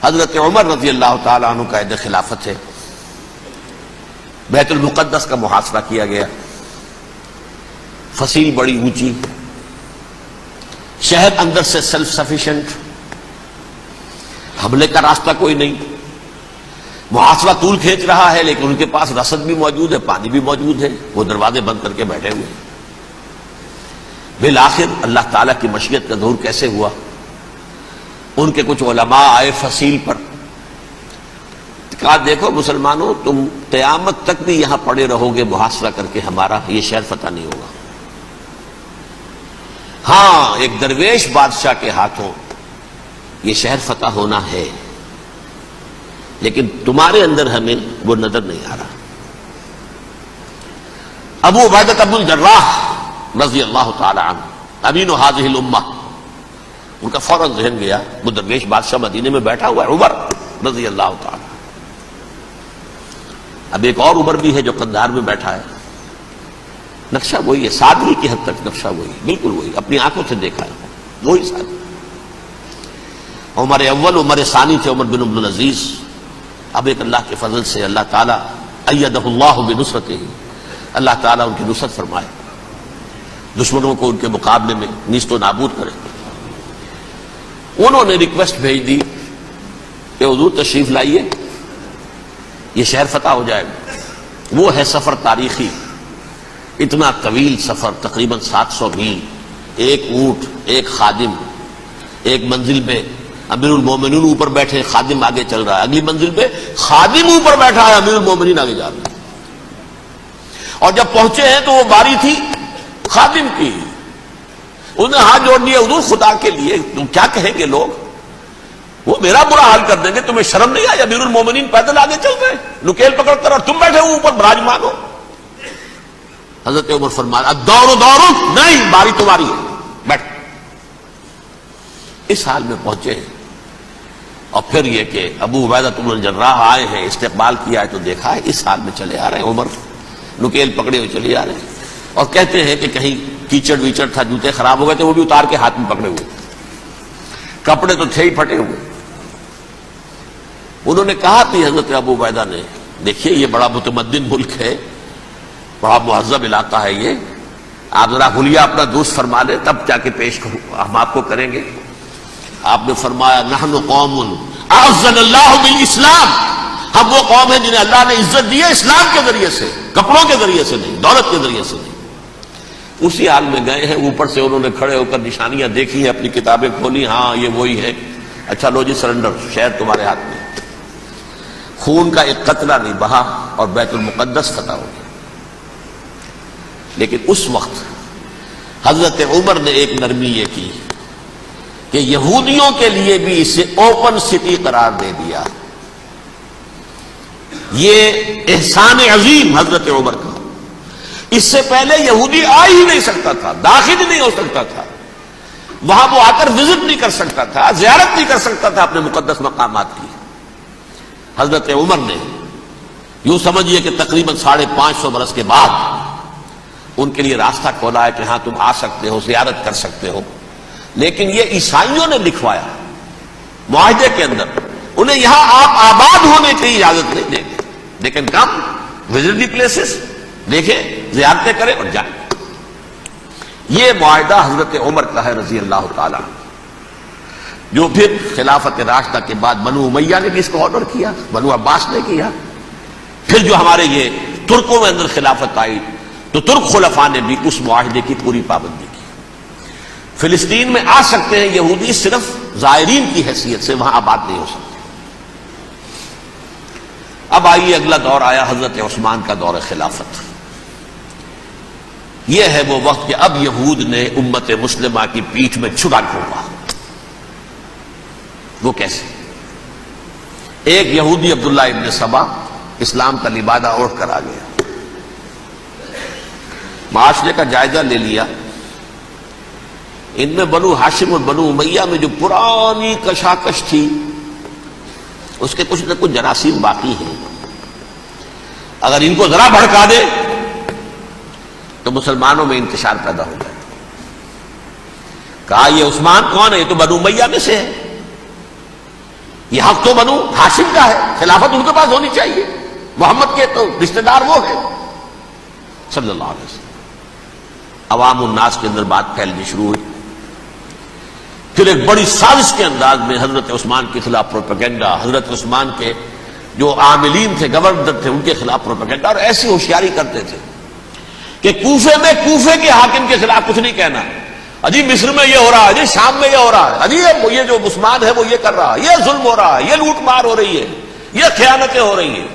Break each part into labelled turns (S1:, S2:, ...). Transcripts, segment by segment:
S1: حضرت عمر رضی اللہ تعالیٰ عنہ کا عہد خلافت ہے، بیت المقدس کا محاصرہ کیا گیا، فصیل بڑی اونچی، شہر اندر سے سیلف سفیشینٹ، حملے کا راستہ کوئی نہیں، محاصرہ طول کھینچ رہا ہے لیکن ان کے پاس رسد بھی موجود ہے، پانی بھی موجود ہے، وہ دروازے بند کر کے بیٹھے ہوئے ہیں۔ بالآخر اللہ تعالیٰ کی مشیت کا ظہور کیسے ہوا؟ ان کے کچھ علماء آئے فصیل پر، کہا دیکھو مسلمانوں، تم قیامت تک بھی یہاں پڑے رہو گے محاصرہ کر کے، ہمارا یہ شہر فتح نہیں ہوگا۔ ہاں ایک درویش بادشاہ کے ہاتھوں یہ شہر فتح ہونا ہے، لیکن تمہارے اندر ہمیں وہ نظر نہیں آ رہا۔ ابو عبیدہ بن الجراح رضی اللہ تعالی عنہ، امین هذه الامہ، ان کا فوراً ذہن گیا وہ درویش بادشاہ مدینے میں بیٹھا ہوا ہے، عمر رضی اللہ تعالی۔ اب ایک اور عمر بھی ہے جو قندھار میں بیٹھا ہے، نقشہ وہی ہے، سادگی کی حد تک نقشہ وہی، بالکل وہی، اپنی آنکھوں سے دیکھا ہے وہی سادگی۔ عمر اول عمر ثانی تھے عمر بن عبد العزیز۔ اب ایک اللہ کے فضل سے اللہ تعالیٰ ایدہ اللہ بنصرتہ، اللہ تعالیٰ ان کی نصرت فرمائے، دشمنوں کو ان کے مقابلے میں نیست و نابود کرے۔ انہوں نے ریکویسٹ بھیج دی کہ حضور تشریف لائیے، یہ شہر فتح ہو جائے گا۔ وہ ہے سفر تاریخی، اتنا طویل سفر، تقریباً 700 میل، ایک اونٹ، ایک خادم، ایک منزل پہ امیر المومنین اوپر بیٹھے، خادم آگے چل رہا ہے، اگلی منزل پہ خادم اوپر بیٹھا ہے، امیر المومنین آگے جا رہے ہیں۔ اور جب پہنچے ہیں تو وہ باری تھی خادم کی، انہوں نے ہاتھ جوڑ دیا، حضور خدا کے لیے تم کیا کہیں گے لوگ، وہ میرا برا حال کر دیں گے، تمہیں شرم نہیں آئی؟ امیر المومنین پیدل آگے چل رہے ہیں نکیل پکڑ کر، اور تم بیٹھے ہو اوپر براجمان ہو۔ حضرت عمر فرمایا الدور دور، نہیں باری تمہاری ہے، بیٹھ۔ اس حال میں پہنچے ہیں، اور پھر یہ کہ ابو عبیدہ بن الجراح آئے ہیں، استقبال کیا ہے تو دیکھا ہے اس حال میں چلے آ رہے ہیں، عمر نکیل پکڑے ہوئے چلے آ رہے ہیں، اور کہتے ہیں کہ کہیں کیچڑ ویچڑ تھا، جوتے خراب ہو گئے تھے، وہ بھی اتار کے ہاتھ میں پکڑے ہوئے، کپڑے تو تھے ہی پھٹے ہوئے۔ انہوں نے کہا کہ حضرت ابو عبیدہ نے، دیکھیے یہ بڑا متمدن ملک ہے، بڑا مہذب علاقہ ہے یہ، آپ ذرا حلیہ اپنا درست فرما لیں تب جا کے پیش ہم آپ کو کریں گے۔ آپ نے فرمایا نحن قوم اعزنا اللہ بالاسلام، ہم وہ قوم ہیں جنہیں اللہ نے عزت دی ہے اسلام کے ذریعے سے، کپڑوں کے ذریعے سے نہیں، دولت کے ذریعے سے نہیں۔ اسی حال میں گئے ہیں، اوپر سے انہوں نے کھڑے ہو کر نشانیاں دیکھی ہیں، اپنی کتابیں کھولی، ہاں یہ وہی ہے، اچھا لو جی سرنڈر، شہر تمہارے ہاتھ میں۔ خون کا ایک قطرہ نہیں بہا اور بیت المقدس فتح ہو گیا۔ لیکن اس وقت حضرت عمر نے ایک نرمی یہ کی کہ یہودیوں کے لیے بھی اسے اوپن سٹی قرار دے دیا۔ یہ احسان عظیم حضرت عمر کا، اس سے پہلے یہودی آ ہی نہیں سکتا تھا، داخل ہی نہیں ہو سکتا تھا، وہاں وہ آ کر وزٹ نہیں کر سکتا تھا، زیارت نہیں کر سکتا تھا اپنے مقدس مقامات کی۔ حضرت عمر نے یوں سمجھیے کہ تقریباً 550 برس کے بعد ان کے لیے راستہ کھولا ہے کہ ہاں تم آ سکتے ہو، زیارت کر سکتے ہو۔ لیکن یہ عیسائیوں نے لکھوایا معاہدے کے اندر، انہیں یہاں آپ آباد ہونے کی اجازت نہیں دیں گے، لیکن کم وزٹ دی پلیسز، دیکھیں زیارتیں کریں اور جائیں۔ یہ معاہدہ حضرت عمر کا ہے رضی اللہ تعالیٰ، جو پھر خلافت راشدہ کے بعد بنو امیہ نے بھی اس کو آرڈر کیا، بنو عباس نے کیا، پھر جو ہمارے یہ ترکوں میں اندر خلافت آئی تو ترک خلفاء نے بھی اس معاہدے کی پوری پابندی کی۔ فلسطین میں آ سکتے ہیں یہودی صرف زائرین کی حیثیت سے، وہاں آباد نہیں ہو سکتے۔ اب آئیے اگلا دور آیا حضرت عثمان کا دور خلافت۔ یہ ہے وہ وقت کہ اب یہود نے امت مسلمہ کی پیٹھ میں چھڑا گھونپا۔ وہ کیسے؟ ایک یہودی عبداللہ ابن سبا اسلام کا لبادہ اوڑھ کر آ گیا، معاشرے کا جائزہ لے لیا، ان میں بنو ہاشم اور بنو امیہ میں جو پرانی کشاکش تھی اس کے کچھ نہ کچھ جراثیم باقی ہیں، اگر ان کو ذرا بھڑکا دے تو مسلمانوں میں انتشار پیدا ہو جائے۔ کہا یہ عثمان کون ہے؟ یہ تو بنو امیہ میں سے ہے، یہ حق تو بنو ہاشم کا ہے، خلافت ان کے پاس ہونی چاہیے، محمد کے تو رشتہ دار وہ ہے صلی اللہ علیہ وسلم۔ عوام الناس کے اندر بات پھیلنی شروع ہوئی، پھر ایک بڑی سازش کے انداز میں حضرت عثمان کے خلاف پروپیگنڈا، حضرت عثمان کے جو عاملین تھے، گورنر تھے، ان کے خلاف پروپیگنڈا، اور ایسی ہوشیاری کرتے تھے کہ کوفے میں کوفے کے حاکم کے خلاف کچھ نہیں کہنا، اجی مصر میں یہ ہو رہا ہے، اجی شام میں یہ ہو رہا ہے، اجی یہ جو عثمان ہے وہ یہ کر رہا ہے، یہ ظلم ہو رہا ہے، یہ لوٹ مار ہو رہی ہے، یہ خیانتیں ہو رہی ہیں۔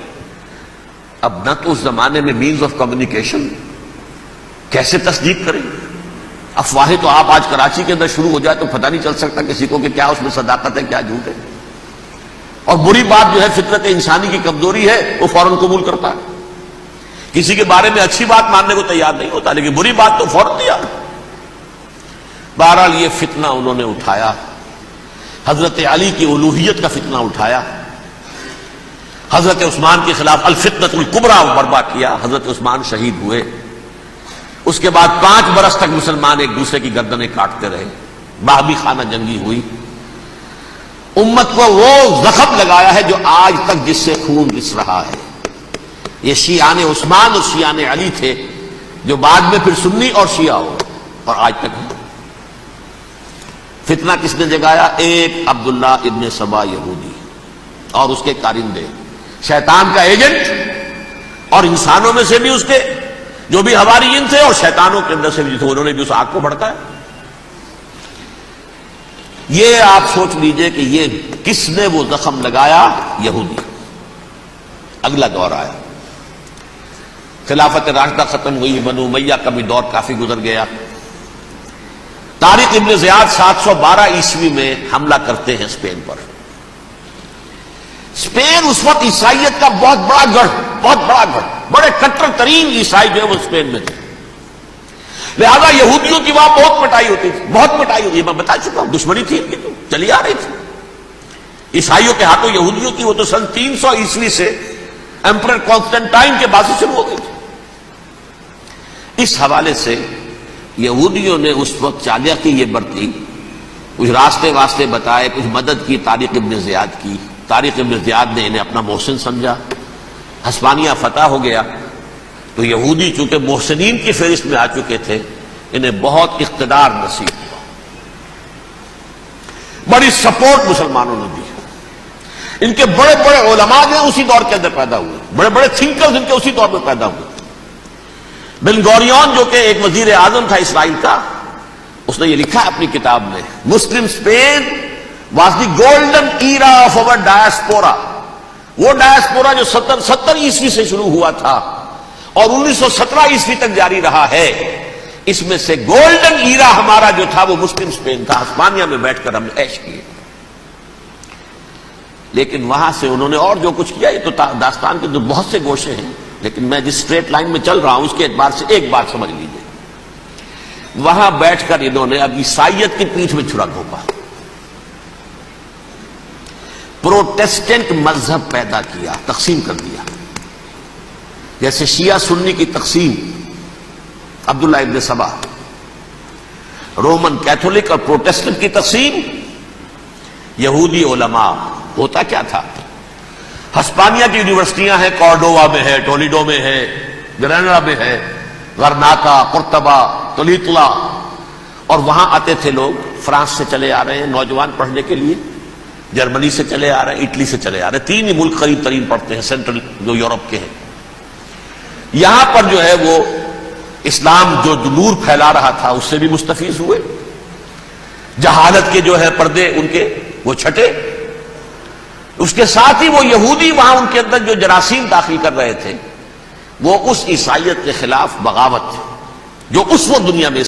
S1: اب نہ تو اس زمانے میں مینز آف کمیونیکیشن، کیسے تصدیق کریں؟ افواہیں تو آپ آج کراچی کے اندر شروع ہو جائے تو پتہ نہیں چل سکتا کسی کو کہ کیا اس میں صداقت ہے کیا جھوٹ ہے، اور بری بات جو ہے فطرت انسانی کی کمزوری ہے وہ فوراً قبول کرتا ہے، کسی کے بارے میں اچھی بات ماننے کو تیار نہیں ہوتا لیکن بری بات تو فوراً دیا۔ بہرحال یہ فتنہ انہوں نے اٹھایا، حضرت علی کی الوہیت کا فتنہ اٹھایا، حضرت عثمان کے خلاف الفتنۃ الکبریٰ برپا کیا، حضرت عثمان شہید ہوئے، اس کے بعد 5 برس تک مسلمان ایک دوسرے کی گردنیں کاٹتے رہے، باہمی خانہ جنگی ہوئی، امت کو وہ زخم لگایا ہے جو آج تک جس سے خون رس رہا ہے۔ یہ شیعان عثمان اور شیعان علی تھے جو بعد میں پھر سنی اور شیعہ ہو اور آج تک ہے۔ فتنہ کس نے جگایا؟ ایک عبداللہ ابن سبا یہودی اور اس کے کارندے، شیطان کا ایجنٹ، اور انسانوں میں سے بھی اس کے جو بھی حواریین تھے اور شیطانوں کے اندر سے بھی تھے، انہوں نے بھی اس آگ کو بھڑکایا۔ یہ آپ سوچ لیجئے کہ یہ کس نے وہ زخم لگایا؟ یہودی۔ اگلا دور آیا، خلافت راشدہ ختم ہوئی، بنو امیہ کا بھی دور کافی گزر گیا۔ طارق ابن زیاد 712 عیسوی میں حملہ کرتے ہیں اسپین پر۔ اسپین اس وقت عیسائیت کا بہت بڑا گڑھ، بڑے کٹر ترین عیسائی جو ہے وہ اسپین میں تھے، لہذا یہودیوں کی وہاں بہت پٹائی ہوتی تھی، میں بتا چکا ہوں، دشمنی تھی ان کی تو چلی آ رہی تھی عیسائیوں کے ہاتھوں یہودیوں کی، وہ تو سن 300 عیسوی سے ایمپرر کانسٹنٹائن کے بعد سے شروع ہو گئی تھی۔ اس حوالے سے یہودیوں نے اس وقت چالاکی یہ برتی، کچھ راستے واسطے بتائے، کچھ مدد کی طارق ابن زیاد کی۔ طارق ابن زیاد نے انہیں اپنا محسن سمجھا، ہسپانیہ فتح ہو گیا تو یہودی چونکہ محسنین کی فہرست میں آ چکے تھے، انہیں بہت اقتدار نصیب ہوا، بڑی سپورٹ مسلمانوں نے دی۔ ان کے بڑے بڑے علماء جو اسی دور کے اندر پیدا ہوئے، بڑے بڑے تھنکرز ان کے اسی دور میں پیدا ہوئے۔ بن گوریون جو کہ ایک وزیر اعظم تھا اسرائیل کا، اس نے یہ لکھا اپنی کتاب میں، مسلم Spain was the golden era of our diaspora, وہ ڈائسپورا جو 70 عیسوی سے شروع ہوا تھا اور 1917 عیسوی تک جاری رہا ہے، اس میں سے گولڈن ایرا ہمارا جو تھا وہ مسلم اسپین تھا، ہسپانیہ میں بیٹھ کر ہم نے عیش کیے۔ لیکن وہاں سے انہوں نے اور جو کچھ کیا، یہ تو داستان کے تو بہت سے گوشے ہیں، لیکن میں جس اسٹریٹ لائن میں چل رہا ہوں اس کے اعتبار سے ایک بات سمجھ لیجیے، وہاں بیٹھ کر انہوں نے اب عیسائیت کی پیٹھ میں چھرا گھونپا، پروٹیسٹنٹ مذہب پیدا کیا، تقسیم کر دیا، جیسے شیعہ سنی کی تقسیم، عبداللہ ابن سبا، رومن کیتھولک اور پروٹیسٹنٹ کی تقسیم، یہودی علماء۔ ہوتا کیا تھا؟ ہسپانیہ کی یونیورسٹیاں ہیں، کارڈووا میں ہے، ٹولیڈو میں ہے، گریناڈا میں ہے، غرناطہ، قرطبہ، تولیتلا، اور وہاں آتے تھے لوگ، فرانس سے چلے آ رہے ہیں نوجوان پڑھنے کے لیے، جرمنی سے چلے آ رہے ہیں، اٹلی سے چلے آ رہے ہیں، 3 ہی ملک قریب ترین پڑھتے ہیں سینٹرل جو یورپ کے ہیں۔ یہاں پر جو ہے وہ اسلام جو نور پھیلا رہا تھا اس سے بھی مستفیض ہوئے، جہالت کے جو ہے پردے ان کے وہ چھٹے، اس کے ساتھ ہی وہ یہودی وہاں ان کے اندر جو جراثیم داخل کر رہے تھے وہ اس عیسائیت کے خلاف بغاوت جو اس وقت دنیا میں